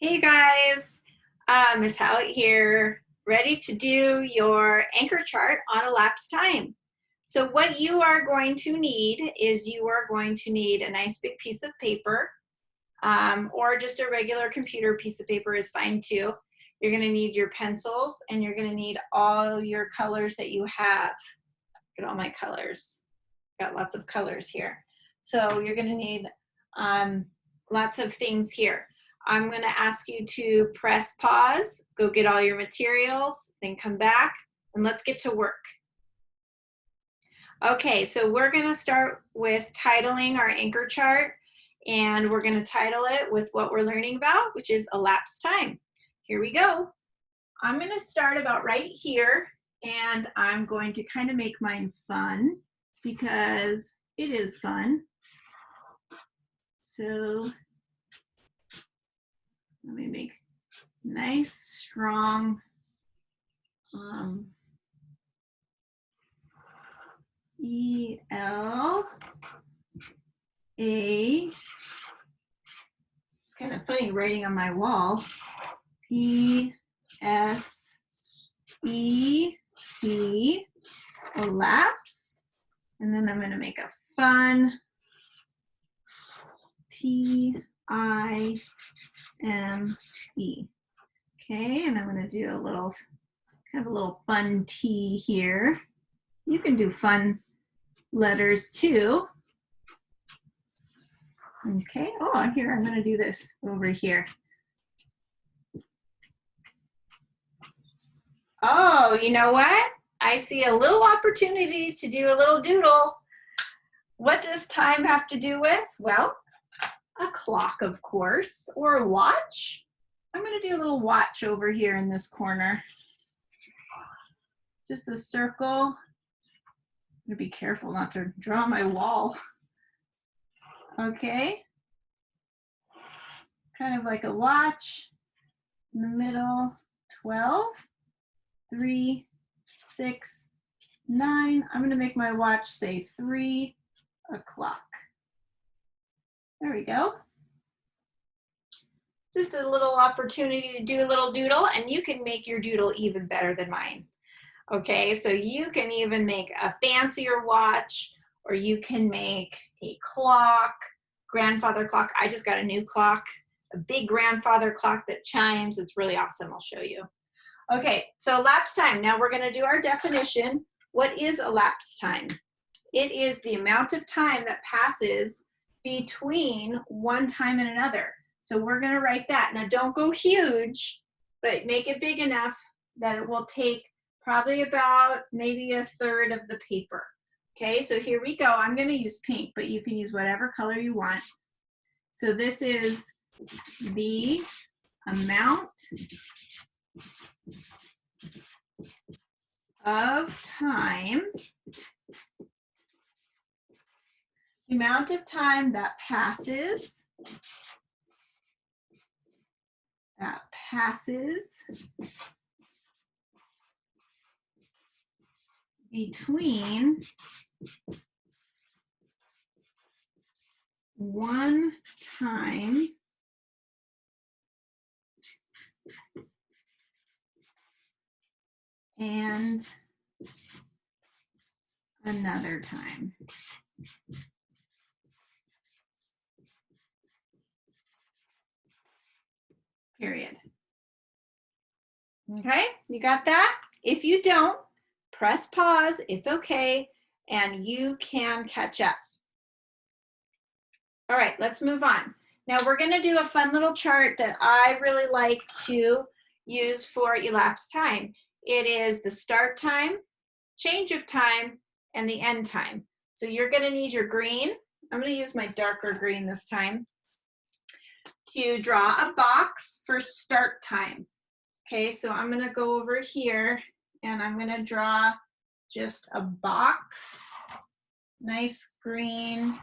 Hey guys, Miss Howlett here, ready to do your anchor chart on elapsed time. So what you are going to need is you are going to need a nice big piece of paper, or just a regular computer piece of paper is fine too. You're going to need your pencils and you're going to need all your colors that you have. Look at all my colors. Got lots of colors here. So you're going to need lots of things here. I'm going to ask you to press pause, go get all your materials, then come back, and let's get to work. Okay, so we're going to start with titling our anchor chart, and we're going to title it with what we're learning about, which is elapsed time. Here we go. I'm going to start about right here, and I'm going to kind of make mine fun because it is fun. So let me make nice, strong E-L-A. It's kind of funny writing on my wall. P-S-E-P, elapsed. And then I'm going to make a fun T-I-M-E. Okay, and I'm going to do a little, kind of a little fun T here. You can do fun letters too. Okay, oh, here, I'm going to do this over here. Oh, you know what? I see a little opportunity to do a little doodle. What does time have to do with? Well, a clock, of course, or a watch. I'm going to do a little watch over here in this corner. Just a circle. I'm going to be careful not to draw my wall. Okay. Kind of like a watch. In the middle, 12, 3, 6, 9. I'm going to make my watch say 3 o'clock. There we go. Just a little opportunity to do a little doodle, and you can make your doodle even better than mine. Okay, so you can even make a fancier watch, or you can make a clock, grandfather clock. I just got a new clock, a big grandfather clock that chimes. It's really awesome. I'll show you. Okay, so elapsed time. Now we're going to do our definition. What is elapsed time? It is the amount of time that passes between one time and another. So we're going to write that. Now don't go huge, but make it big enough that it will take probably about maybe a third of the paper. Okay, so here we go. I'm going to use pink, but you can use whatever color you want. So this is the amount of time, the amount of time that passes between one time and another time. Period. Okay, you got that? If you don't, press pause, it's okay, and you can catch up. All right, let's move on. Now we're gonna do a fun little chart that I really like to use for elapsed time. It is the start time, change of time, and the end time. So you're gonna need your green. I'm gonna use my darker green this time to draw a box for start time. Okay, so I'm gonna go over here and I'm gonna draw just a box, nice green.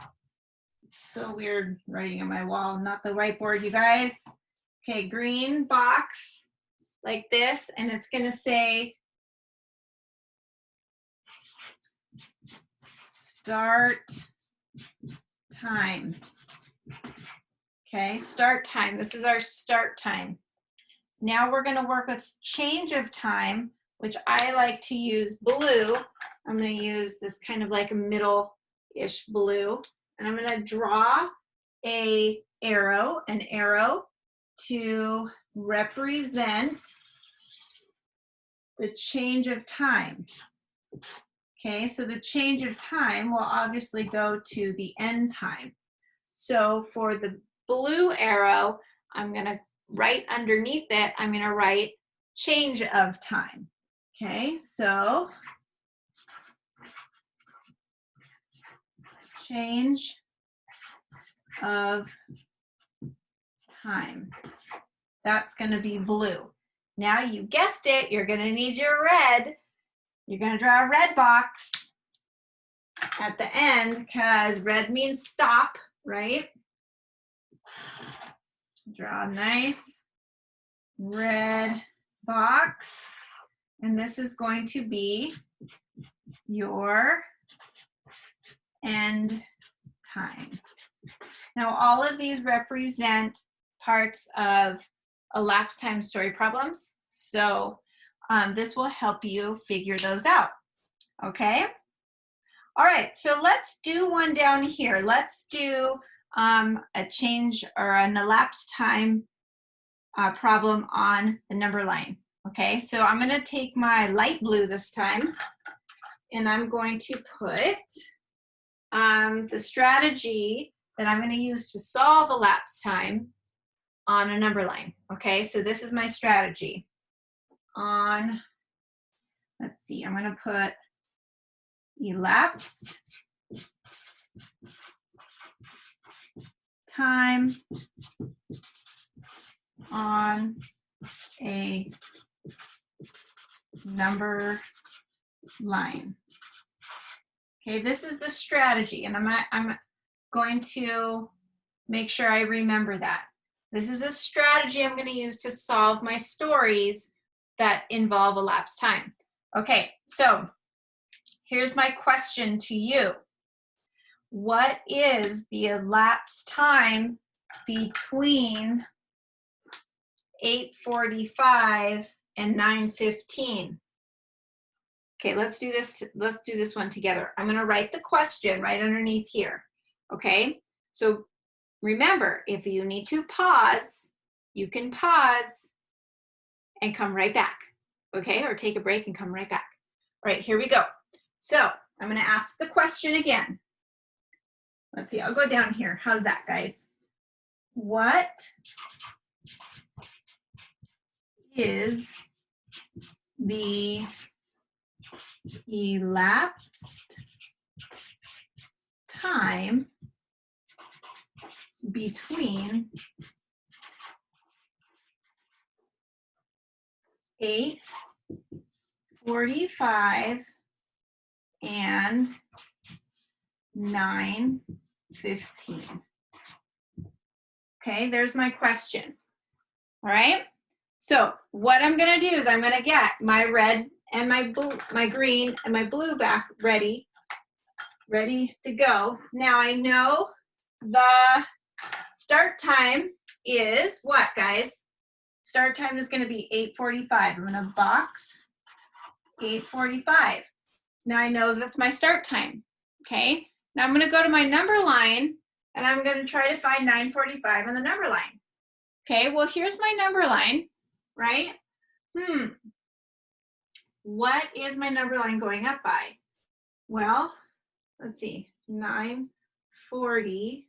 So weird writing on my wall, not the whiteboard, you guys. Okay, green box like this, and it's gonna say start time. Okay, start time. This is our start time. Now we're going to work with change of time, which I like to use blue. I'm going to use this kind of like a middle-ish blue. And I'm going to draw an arrow to represent the change of time. Okay, so the change of time will obviously go to the end time. So for the blue arrow, I'm going to write underneath it, I'm going to write change of time. Okay, so change of time. That's going to be blue. Now you guessed it, you're going to need your red. You're going to draw a red box at the end because red means stop, right? Draw a nice red box, and this is going to be your end time. Now all of these represent parts of elapsed time story problems, so this will help you figure those out, okay? All right, so let's do one down here. Let's do a change or an elapsed time problem on the number line. Okay, so I'm going to take my light blue this time, and I'm going to put the strategy that I'm going to use to solve elapsed time on a number line. Okay, so this is my strategy. On, let's see, I'm going to put elapsed time on a number line. Okay, this is the strategy, and I'm going to make sure I remember that. This is a strategy I'm going to use to solve my stories that involve elapsed time. Okay, so here's my question to you. What is the elapsed time between 8:45 and 9:15? Okay, let's do this one together. I'm going to write the question right underneath here. Okay, so remember, if you need to pause, you can pause and come right back. Okay, or take a break and come right back. All right, here we go. So I'm going to ask the question again. Let's see, I'll go down here. How's that, guys? What is the elapsed time between 8:45 and 9:15? Okay, there's my question. All right, so what I'm going to do is I'm going to get my red and my blue, my green and my blue back ready to go. Now I know the start time is what, guys? Start time is going to be 8:45. I'm going to box 8:45. Now I know that's my start time. Okay, now I'm going to go to my number line and I'm going to try to find 9:45 on the number line. Okay, well, here's my number line, right? What is my number line going up by? Well, let's see, 9:40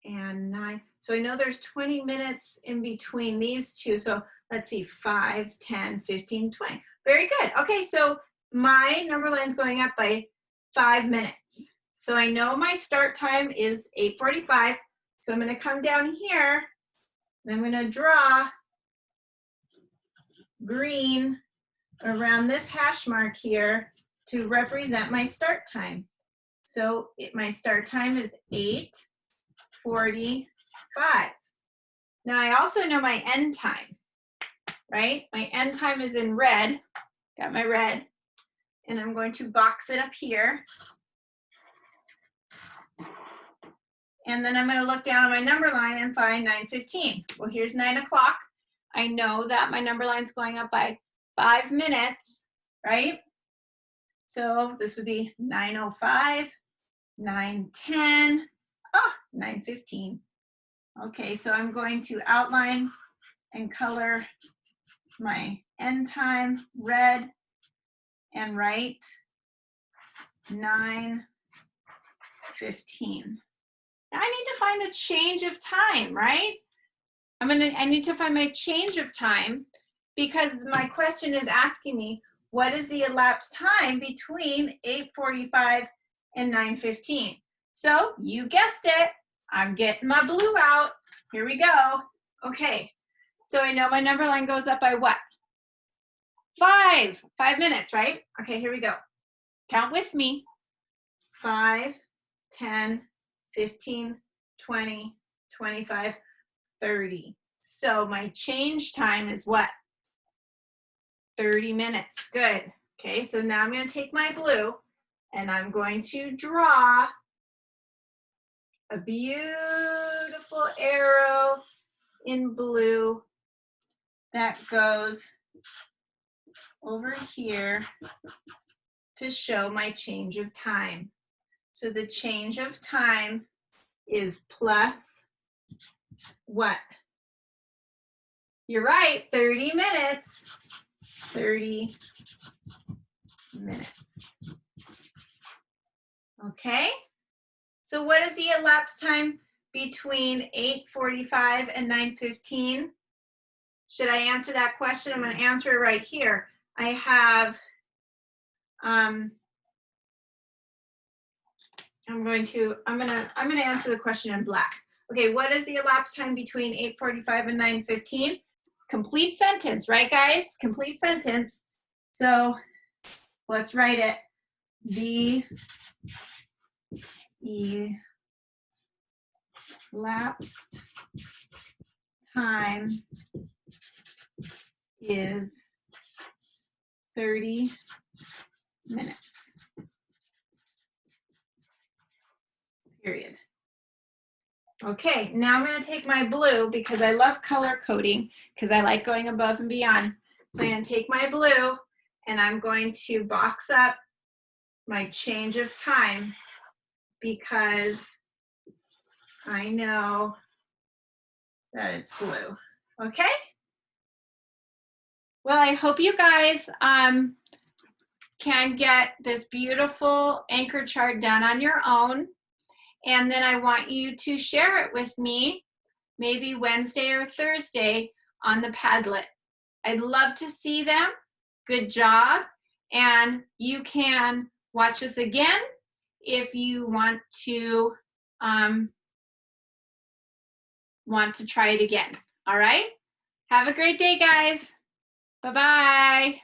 and 9. So I know there's 20 minutes in between these two. So let's see, 5, 10, 15, 20. Very good. Okay, so my number line's going up by 5 minutes. So I know my start time is 8:45. So I'm going to come down here and I'm going to draw green around this hash mark here to represent my start time. So my start time is 8:45. Now I also know my end time, right? My end time is in red. Got my red. And I'm going to box it up here. And then I'm going to look down at my number line and find 9:15. Well, here's 9 o'clock. I know that my number line's going up by 5 minutes, right? So this would be 9:05, 9:10, 9:15. Okay, so I'm going to outline and color my end time red and write 9:15. Now I need to find the change of time, right? I need to find my change of time because my question is asking me, what is the elapsed time between 8:45 and 9:15? So you guessed it, I'm getting my blue out. Here we go. Okay, so I know my number line goes up by what? 5 minutes, right? Okay, here we go. Count with me. 5, 10, 15, 20, 25, 30. So my change time is what? 30 minutes. Good. Okay, so now I'm going to take my blue and I'm going to draw a beautiful arrow in blue that goes over here to show my change of time. So the change of time is plus what? You're right, 30 minutes. 30 minutes. Okay? So what is the elapsed time between 8:45 and 9:15? Should I answer that question? I'm going to answer it right here. I have, I'm going to answer the question in black. Okay, what is the elapsed time between 8:45 and 9:15? Complete sentence, right guys? Complete sentence. So let's write it. The elapsed time is 30 minutes. Period. Okay, now I'm going to take my blue because I love color coding because I like going above and beyond. So I'm going to take my blue and I'm going to box up my change of time because I know that it's blue. Okay? Well, I hope you guys can get this beautiful anchor chart done on your own. And then I want you to share it with me, maybe Wednesday or Thursday on the Padlet. I'd love to see them. Good job. And you can watch us again if you want to try it again. All right? Have a great day, guys. Bye-bye.